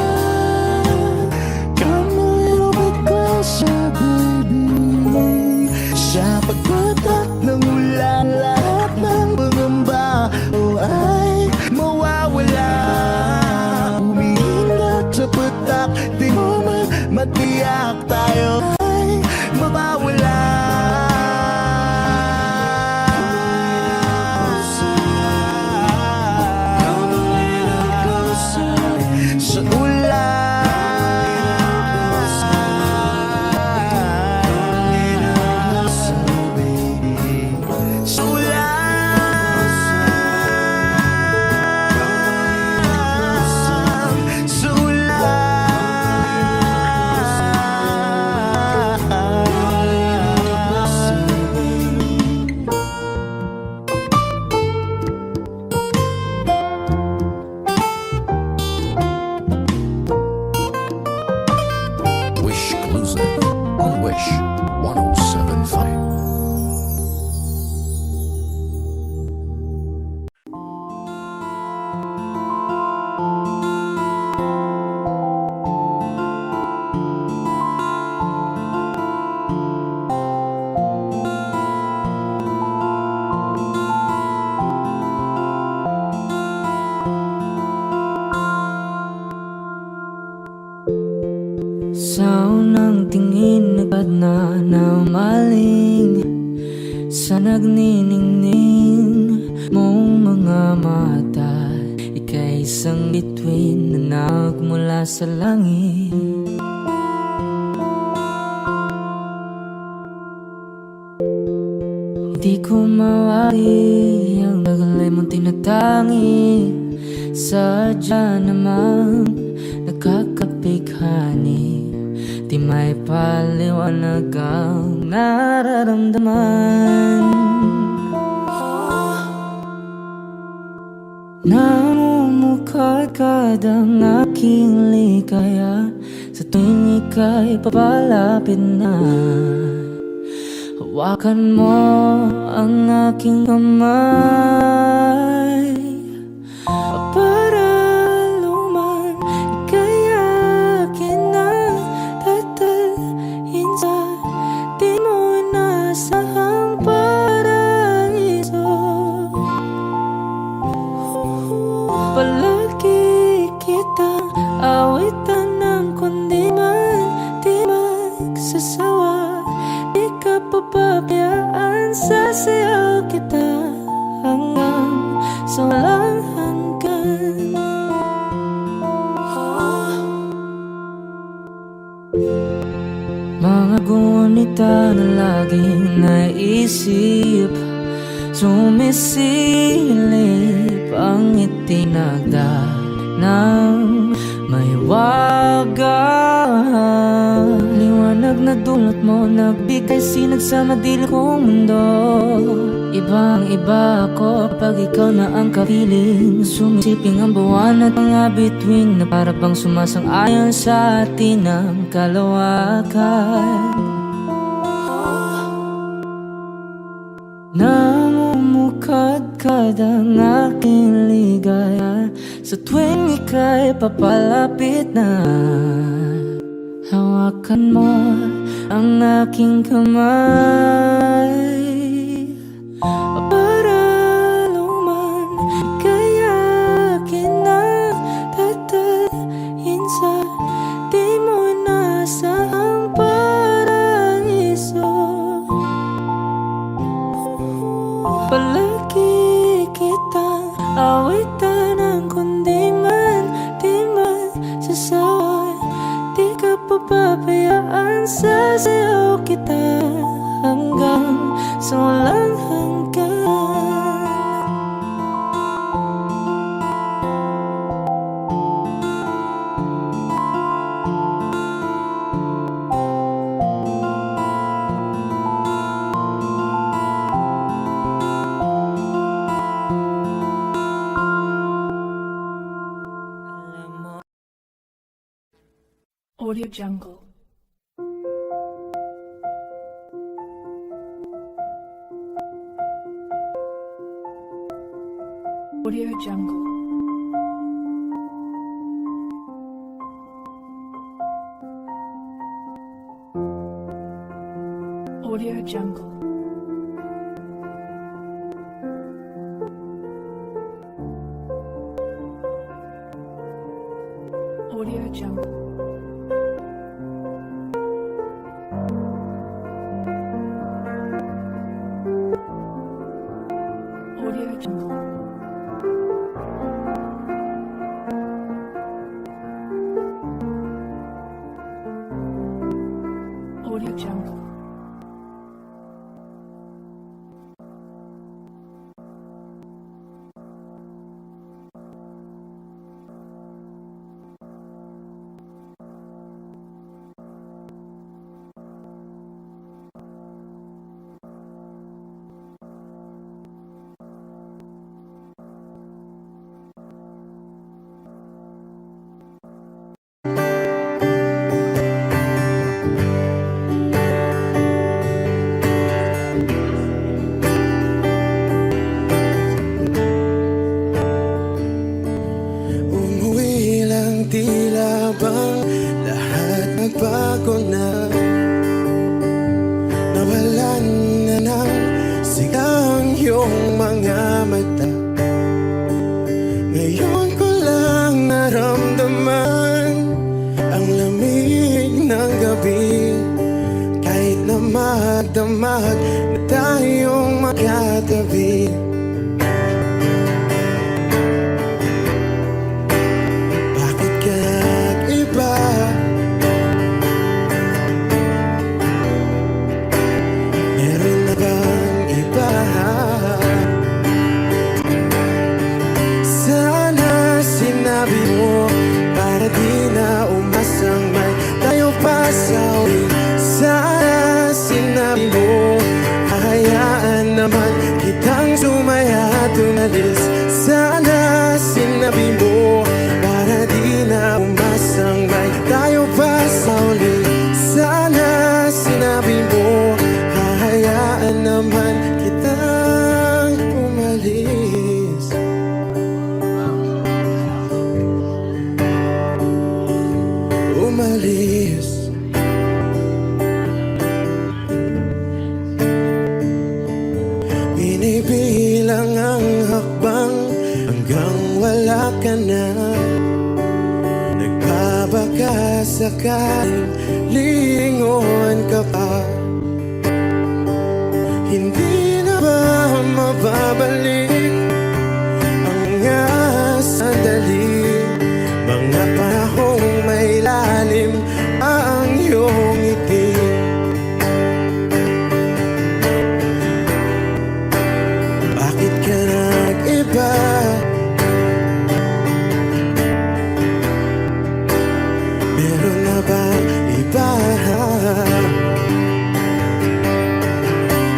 Come a little bit closer, baby. Sa pagpatak ng ulan, lahat ng pangamba mo ay mawawala. Umiingat sa patak, di mo man matiyak, tayo ay mawawala. Come a little closer. Sa ulan, sa ulan, sa Wish Closer on Wish 1075. Sa unang tingin agad na namaling sa nagniningning mong mga mata. Ika'y isang bituin na nagmula sa langit. Hindi ko mawari ang tagalay mong tinatangi. Sadya namang nakakapighani, di may paliwanag ang nararamdaman. Namumukadkad ang aking ligaya sa tuwing ika'y papalapit na. Hawakan mo ang aking kamay para luman ika'y akin na tatalhin sa di mo inasahang paraiso. Palagi kitang awitan ng kundi man di magsasawa. Di ka papabayaan, sasayaw kita hanggang sa walang hanggan. Mga gunita na laging naisip, sumisilip ang itinagda ng may wagang liwanag na dulot mo, nagbigay sinag sa madilim kong mundo. Ibang iba ako pag ikaw na ang kapiling, sumisiping ang buwan at mga bituin na para bang sumasang-ayon sa atin ang kalawakan. Namumukadkad ang aking ligaya sa tuwing ika'y papalapit na. Hawakan mo ang aking kamay palagi kitang awitan ng kundi man, di man sasaway. Di ka pababayaan, sasayaw kita hanggang sa walang hanggan. Audio Jungle. Audio Jungle. Audio Jungle. Audio Jungle. Audio Jungle. Audio Jungle. Umuwi lang, tila bang lahat nagbago na. Nawalan na ng sigang iyong mga mata. Ngayon ko lang naramdaman ang lamig ng gabi. Kahit na magdamag na tayong magkatabi. Bakit ka nag-iba? Meron na bang iba? Sana sinabi mo para di na umasang may tayo pa sa uli. Sana sinabi mo hahayaan naman kitang sumaya at umalis. Sana sinabi mo para di na umasang may tayo pa sa uli. Sana sinabi mo hahayaan naman kitang umalis. Umalis. Binibilang ang hakbang hanggang wala ka na. Nagbabaka sakaling lingon ka pa. Hindi na ba mababalik ang mga sandali, mga panahong may lalim ang iyong ngiti? Bakit ka nag-iba? Meron na bang iba?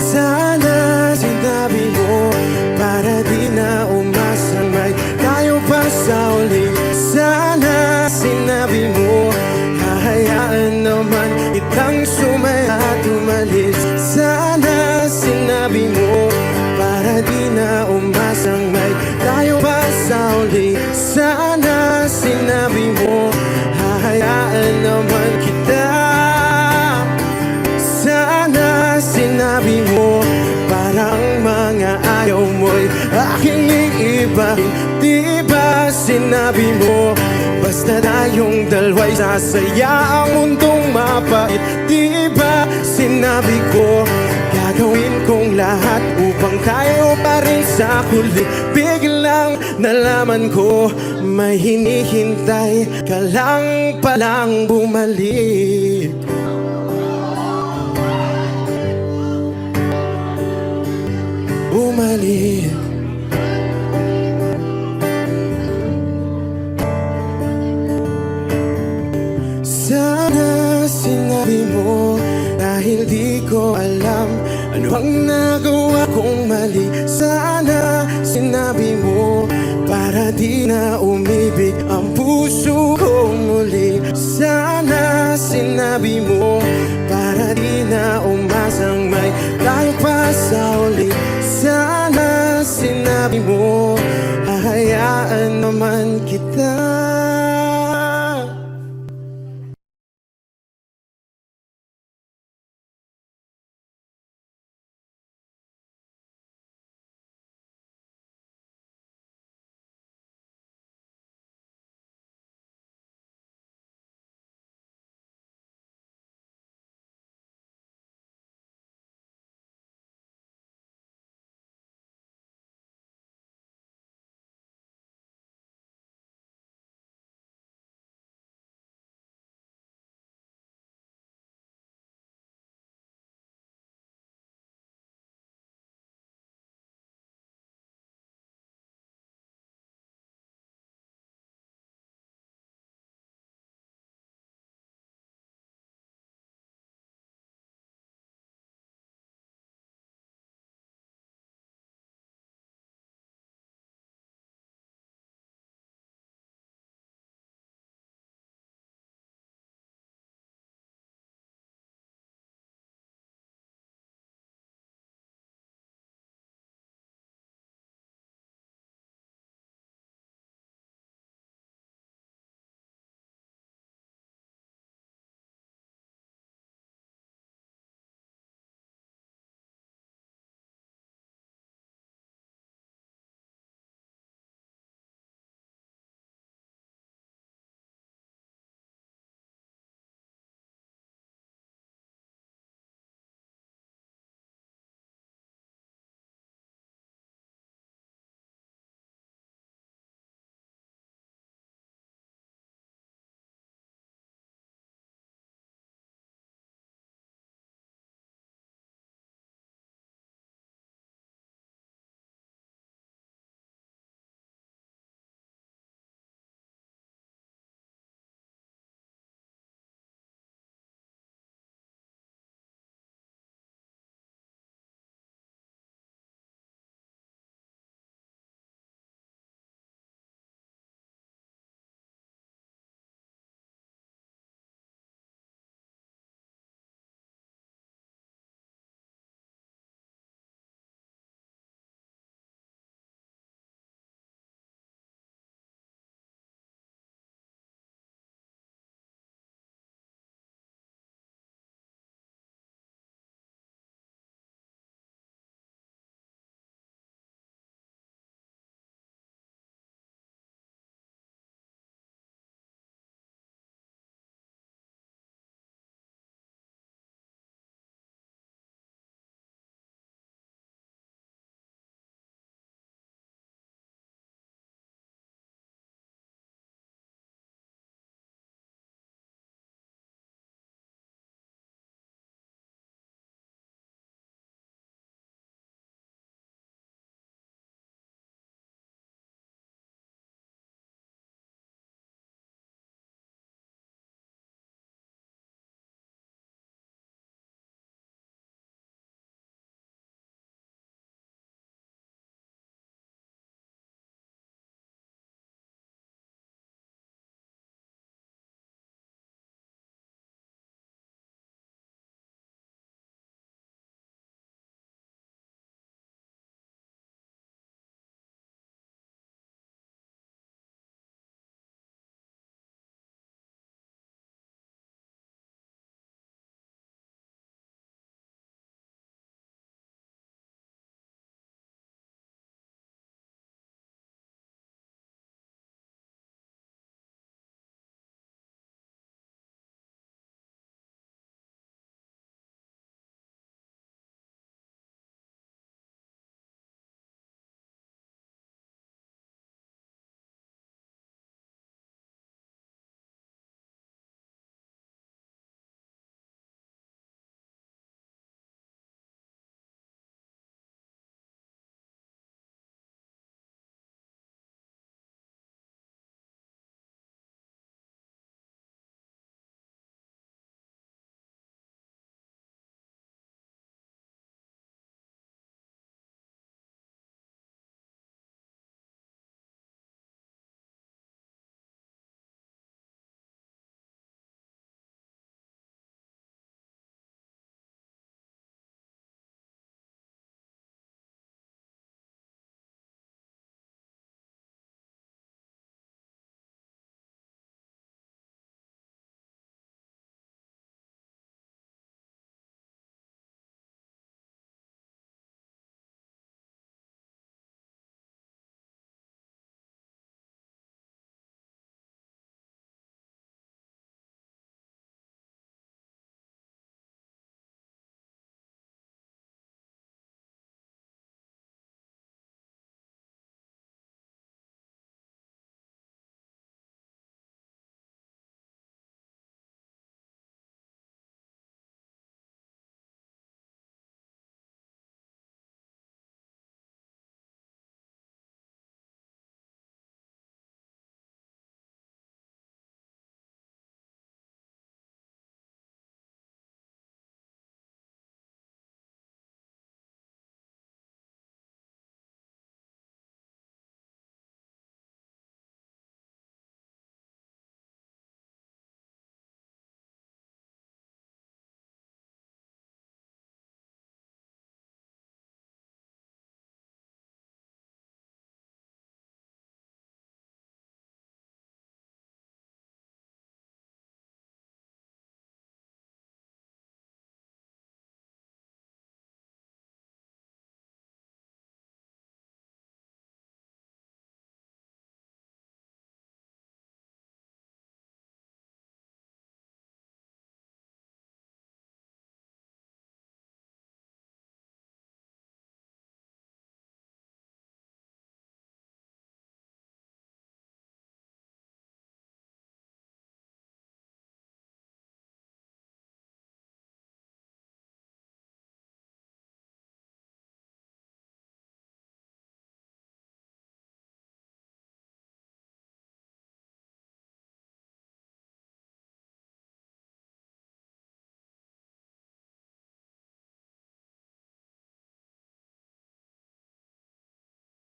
Sana sinabi mo para di na umasang may tayo pa sa uli. Sana sinabi mo hahayaan naman kitang sumaya at umalis. Sana sinabi mo para di na umasang may tayo pa sa uli. Sana sinabi mo hahayaan naman kita. Sana sinabi mo parang mga ayaw mo'y aking iibahin. Di ba sinabi mo basta tayong dalawa'y sasaya ang mundong mapait? Di ba sinabi ko Gagawin kong lahat upang tayo pa rin sa huli. Biglang nalaman ko may hinihintay ka lang palang bumalik. Bumalik. Sana sinabi mo dahil di ko alam ano ang nagawa kong mali. Sana sinabi mo para di na umibig ang puso ko muli. Sana sinabi mo para di na umasang may tayo pa sa uli. Sana sinabi mo hahayaan naman kita.